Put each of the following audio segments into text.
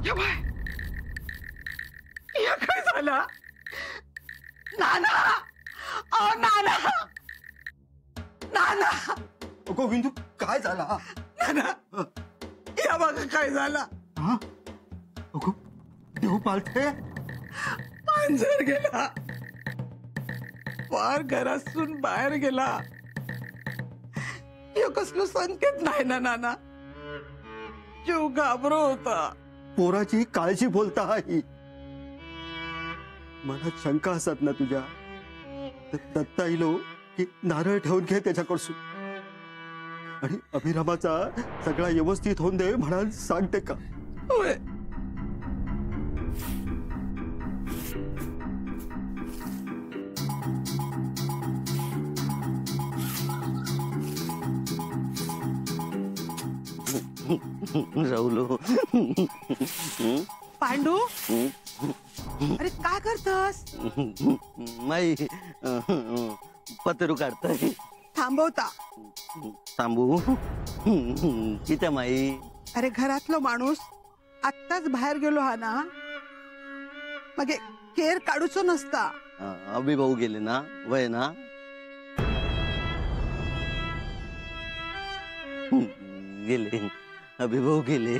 या बाय, या काय झालं? नाना, अहो नाना, नाना, गोविंदू काय झाला? नाना, या बघा काय झाला. हा? अगो देव पालथे, पांजर गेला, पार घरातून बाहेर गेला. हे कसलं संकेत नाही ना नाना. जीव घाबरो होता. पोराची काळजी बोलता ही. मनात शंका असत ना तुझ्या, तर दत्ता इलो की नारळ ठेवून घे त्याच्याकडसून आणि अभिरामाचा सगळा व्यवस्थित होऊन दे म्हणाल सांगते का? होय. राहुलो. पांडू, अरे काय करतस? माई पत्रू काढताय. थांबवता. थांबू किती माई? अरे घरातलो माणूस आत्ताच बाहेर गेलो हा ना, मग केर काढूचो नसता. अभिभाऊ गेले ना, वय ना. गेले अभिभाऊ गेले.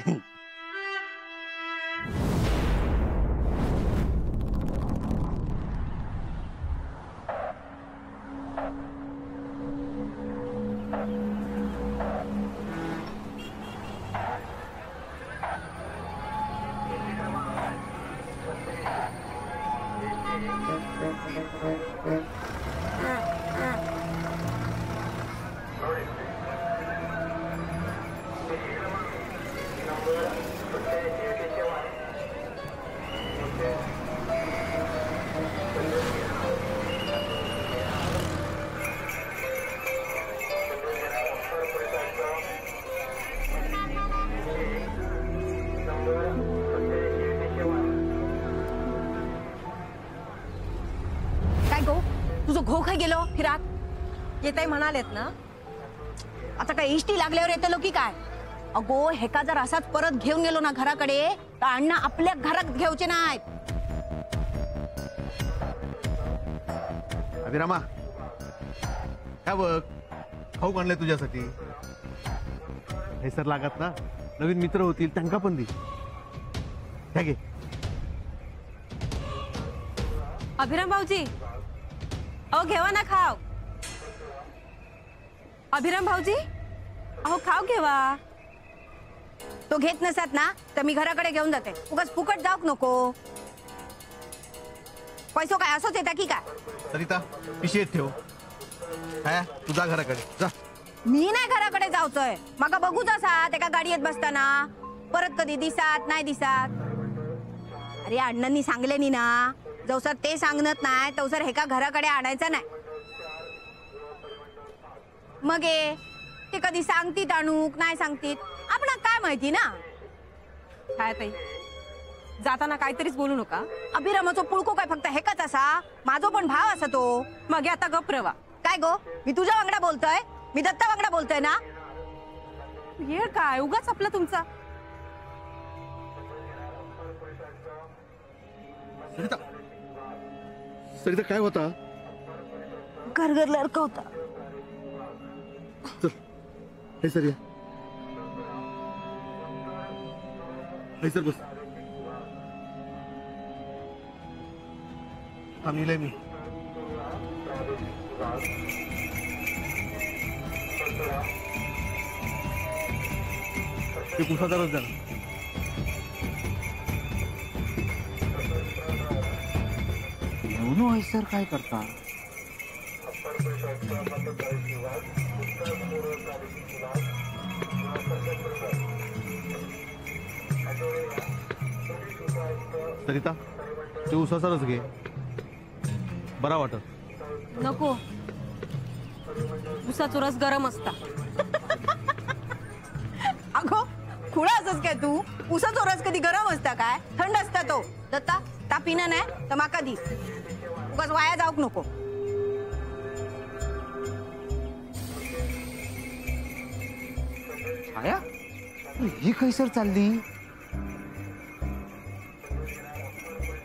तुझं घो काय गेलो फिरात? येताय म्हणालेत ना, आता काय इष्टी लागल्यावर येतलो की काय? अगो हेका जर असाच परत घेऊन गेलो ना घराकडे, तर अण्णा आपल्या घरात घेऊचे नाहीत. अभिरामा, काय बघ खाऊ आणलंय तुझ्यासाठी. हे सर लागत ना, नवीन मित्र होतील त्यांना पण दे. काय घे. अभिराम भाऊजी, अहो घेवा ना खाव. अभिराम भाऊजी, अहो खाव घेवा. तो घेत नसत ना, तर मी घराकडे घेऊन जाते. उगाच फुकट जाऊक नको. पैसो काय असोच येता की काय? सरिता पिशेत ठेव. काय तुझा घराकडे जा. मी नाही घराकडे जाऊचोय. मका बघूच असा त्या गाडीत बसताना. परत कधी दिसात नाही दिसात. अरे अण्णांनी सांगले ना, जवसर ते सांगत नाही तवसर हेका घराकडे आणायचा नाही. मग ते कधी सांगतीत आणूक नाही सांगतीत आपणा काय माहिती ना. काय ताई, जाताना काहीतरीच बोलू नका. अभिरामाचो पुळको काय फक्त हेकाच असा? माझो पण भाव असा तो. मग आता गप रवा. काय गो, मी तुझ्या वांगडा बोलतोय? मी दत्ता वांगडा बोलतोय ना. येळ काय उगाच आपला तुमचा. सरिता, सरिता काय होता? घरघर लडका होता. चल हे सर या. हे सर बस. थांबले मी. ते पुसादारच जाणार. सर काय करता? सरिता ते उसासारच घे, बरा वाटत. नको, उसाचा रस गरम असता. अगो खुळा असस काय तू? उसाचा रस कधी गरम असता काय? थंड असता तो. दत्ता ता पिना नाही तर माका दी. उगाच वाया जाऊक नको. छाया, ही कैसर चालली?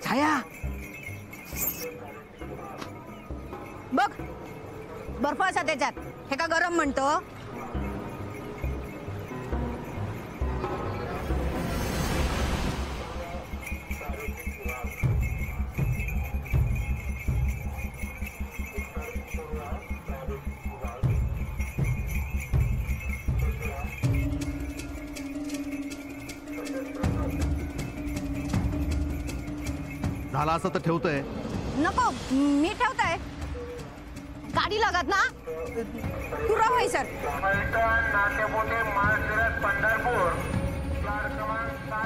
छाया बघ बर्फ असा त्याच्यात हे का गरम म्हणतो. झाला असं तर ठेवतोय. नको मी ठेवताय गाडी लागत ना तू राहाय सर.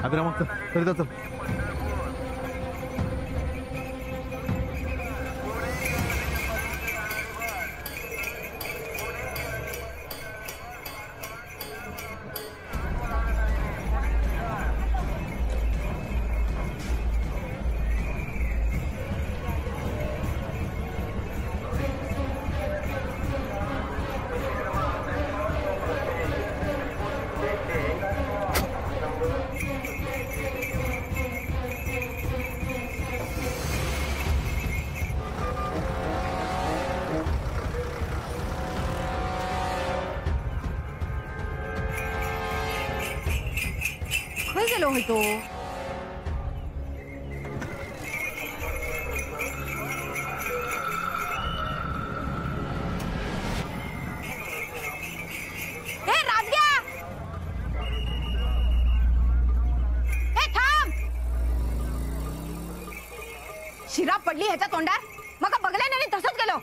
अभिराम चल तरी चल. खय गेलो होय तो. ए राजग्या ए थांब. शिरा पडली ह्याच्या तोंडात मग बघल्या नाही तसंच गेलो.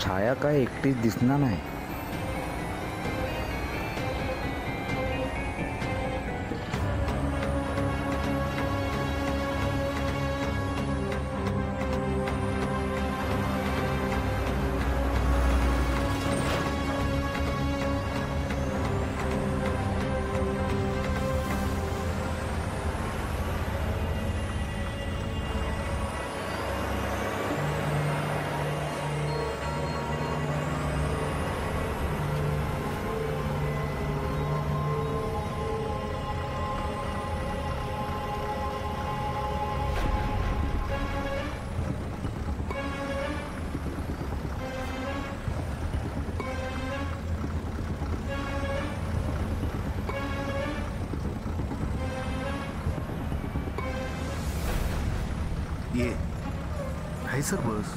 छाया काय एकटीच दिसणार नाही. ये हाय सर बस.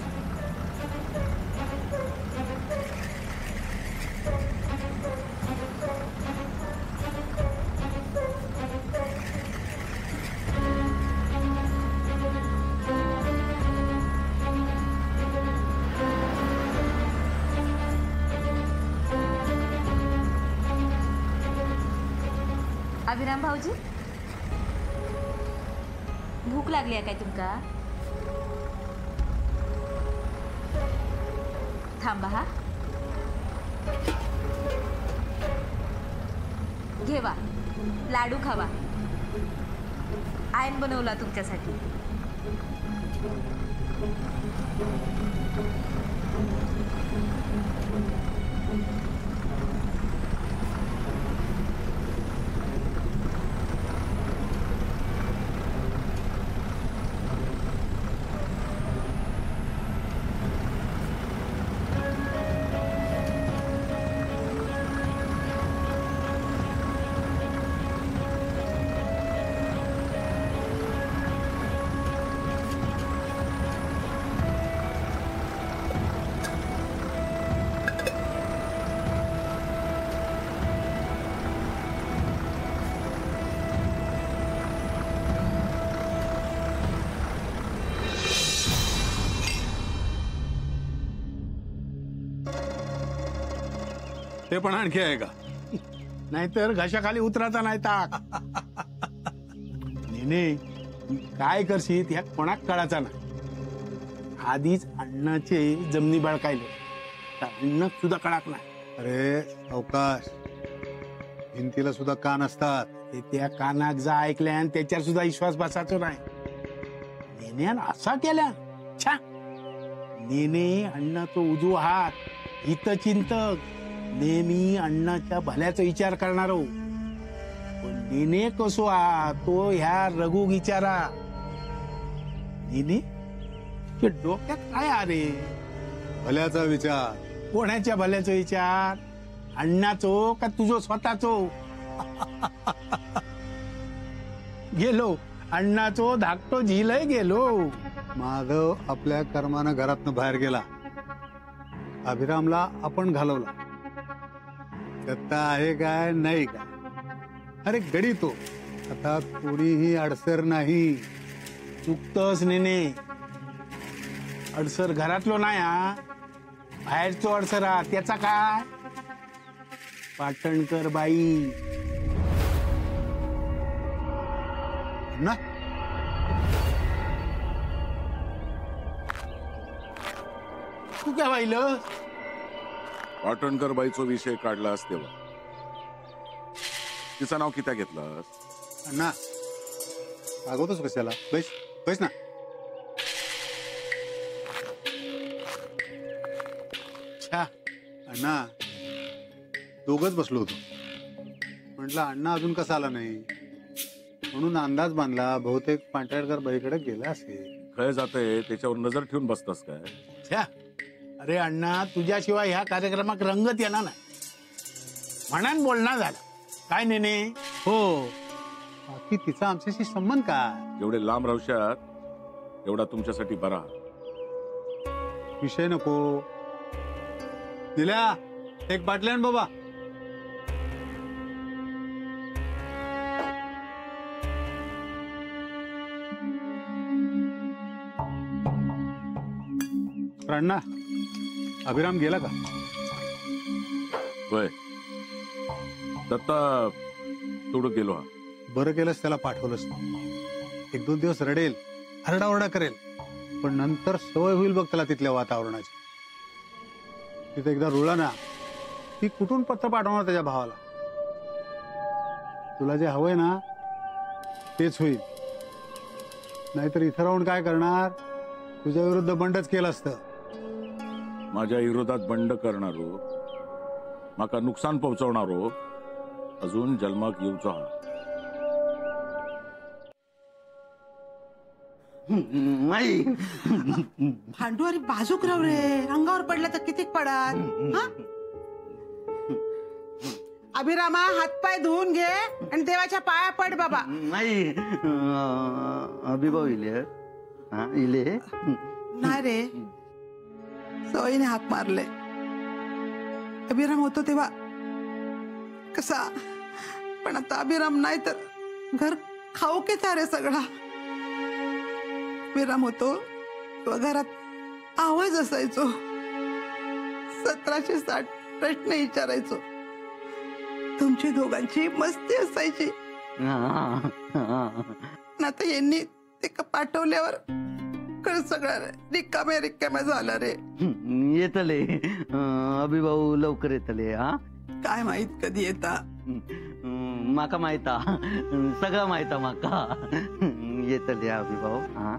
अभिराम भाऊजी भूक लागली आहे काय तुमका. थांबा हा घेवा लाडू खावा. आयन बनवला तुमच्यासाठी. ते पण आणखी आहे का? नाहीतर घशाखाली उतरायचा नाही ताक. नेने काय करशील ह्या कोणाक कळायचा ना. आधीच अण्णाचे जमनी बळकायले तर अण्णा सुद्धा कळाक नाही. अरे अवकाश, भिंतीला सुद्धा कान असतात. ते त्या कानाक जा ऐकल्यान त्याच्यावर सुद्धा विश्वास बसायचो नाही. नेन्यान असा केल्या छा. नेने अण्णाचा उजवा हात, हितचिंतक, नेहमी अण्णाच्या भल्याचा विचार करणारो. पण नेने कसो हा तो ह्या रघु विचारा. नेने ते डोक्यात काय अरे? भल्याचा विचार. कोणाच्या भल्याचा विचार? अण्णाचो का तुझो स्वतःचो? गेलो अण्णाचो धाकटो झिलय गेलो. माधव आपल्या कर्मानं घरातनं बाहेर गेला. अभिरामला आपण घालवला. दत्ता आहे काय नाही काय? अरे गडी तो आता कोणीही अडसर नाही. चुकतोस नेने. अडसर घरातलो नाही हा, बाहेरचो अडसर हा. त्याचा काय? पाटणकर बाई ना. तू काय पाहिलं? पाटणकर बाईचा विषय काढलास तेव्हा तिचं नाव किती घेतलास? अण्णा अगोदरच कशाला? बैस बैस ना. छा. अण्णा दोघच बसलो होतो. म्हटलं अण्णा अजून कसा आला नाही म्हणून अंदाज बांधला बहुतेक पाटणकर बाईकडे गेला असेल. खय जाते त्याच्यावर नजर ठेवून बसतास काय? छा. अरे अण्णा तुझ्याशिवाय ह्या कार्यक्रमात रंगत येणार नाही म्हणान बोलणार झाला काय नेने? हो बाकी तिचा आमच्याशी संबंध काय? जेवढे लांब राहशात एवढा तुमच्यासाठी बरा. विषय नको. दिल्या एक बाटली आण बाबा. अण्णा अभिराम गेला का? वय दत्ता थोडं गेलो हा. बरं केलंस त्याला पाठवलंस. एक दोन दिवस रडेल, हरडाओरडा करेल, पण नंतर सवय होईल बघ त्याला तिथल्या वातावरणाची. तिथे एकदा रुळला ना ती कुठून पत्र पाठवणार त्याच्या भावाला? तुला जे हवंय ना तेच होईल. नाहीतर इथं राहून काय करणार? तुझ्या विरुद्ध बंडच केलं असतं. माझ्या विरोधात बंड करणारो, माका नुकसान पोहोचवणारो अजून जन्माक येऊचो हा. माई भांडू अरे बाजूक राव रे. अंगावर पडलं तर किती पडाल? हा? अभिरामा हातपाय धुवून घे आणि देवाच्या पाया पड बाबा. माई अभिभाव इले हा इले नाही रे, सवयीने हाक मारले. अभिराम होतो तेव्हा कसा, पण आता अभिराम नाही तर घर खाऊ के रे सगळा. अभिराम होतो तेव्हा घरात आवाज असायचो. 1760 प्रश्न विचारायचो. तुमची दोघांची मस्ती असायची. आता यांनी ते पाठवल्यावर खरं सगळं रिकाम्या रिकाम्या झाला रे. येतले अभिभाऊ लवकर येतले. हा काय माहित कधी येता. माका माहिता, सगळं माहिता माका. येतले अभिभाऊ. हा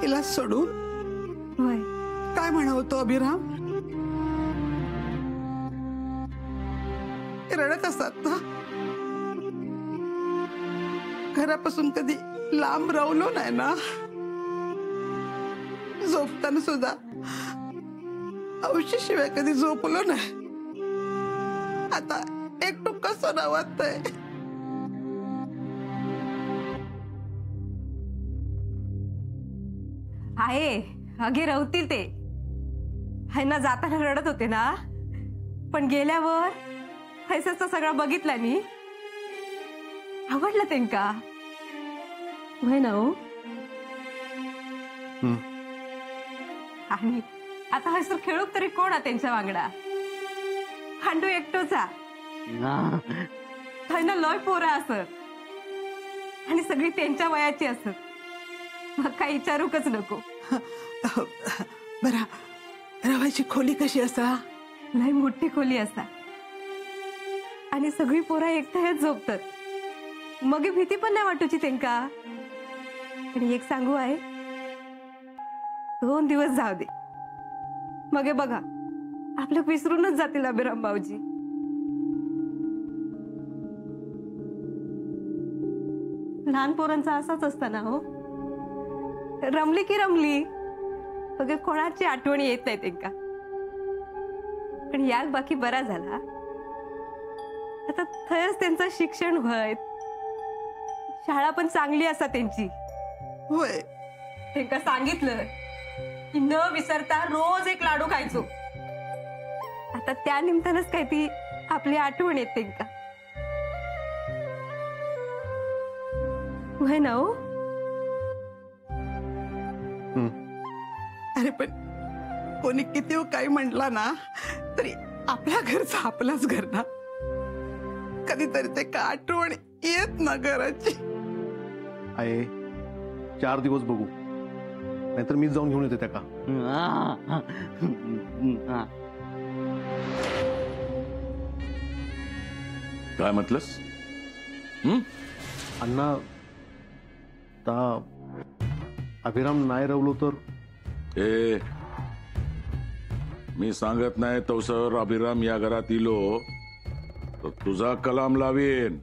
तिला सोडून काय म्हणतो अभिराम? रडत असतात ना. घरापासून कधी लांब राहिलो नाही ना. झोपताना सुद्धा औषधाशिवाय कधी झोपलो नाही. आता एकटो कसं राहतंय. आहे अगे रवतील ते. ह्यांना जाताना रडत होते ना, पण गेल्यावर हैसच सगळं बघितलं मी. आवडलं त्यांका होय ना? हो आणि आता हसर खेळूक तरी कोण आहे त्यांच्या वांगडा? हांडू एकटोचा. थंड लय पोरं असत आणि सगळी त्यांच्या वयाची असत. मग काही विचारूकच नको. बरा रवायची खोली कशी असा? लय मोठी खोली असा आणि सगळी पोरं एकट्याच झोपतात. मग भीती पण नाही वाटूची त्यांका. आणि एक सांगू आहे, 2 दिवस जाऊ दे, मग बघा आपलं विसरूनच जातील अभिराम भाऊजी. लहान पोरांचा असाच असताना हो, रमली की रमली, मग कोणाची आठवणी येत नाही त्यांका. पण याक बाकी बरा झाला. आता थयच त्यांचं शिक्षण होय, शाळा पण चांगली असा त्यांची. होय, त्यांका सांगितलं की न विसरता रोज एक लाडू खायचो. आता त्या निमित्तानच काय ती आपली आठवण येत त्यांका. होय ना हो? अरे पण कोणी किती काही म्हटला ना तरी आपल्या घरचं आपलंच घर ना. कधीतरी ते का आठवण येत ना घराची. आहे 4 दिवस बघू, नाहीतर मी जाऊन घेऊन येते त्या का. काय म्हटलंस? अण्णा अभिराम नाही रवलो तर? मी सांगत नाही तवसर अभिराम या घरात इलो तर तुझा कलाम लावीन.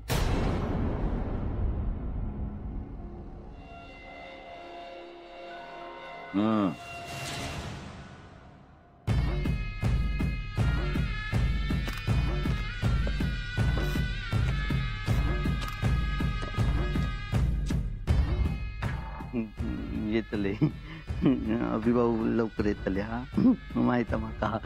येतले अभिभाऊ लवकर येतले. हा माहित माका.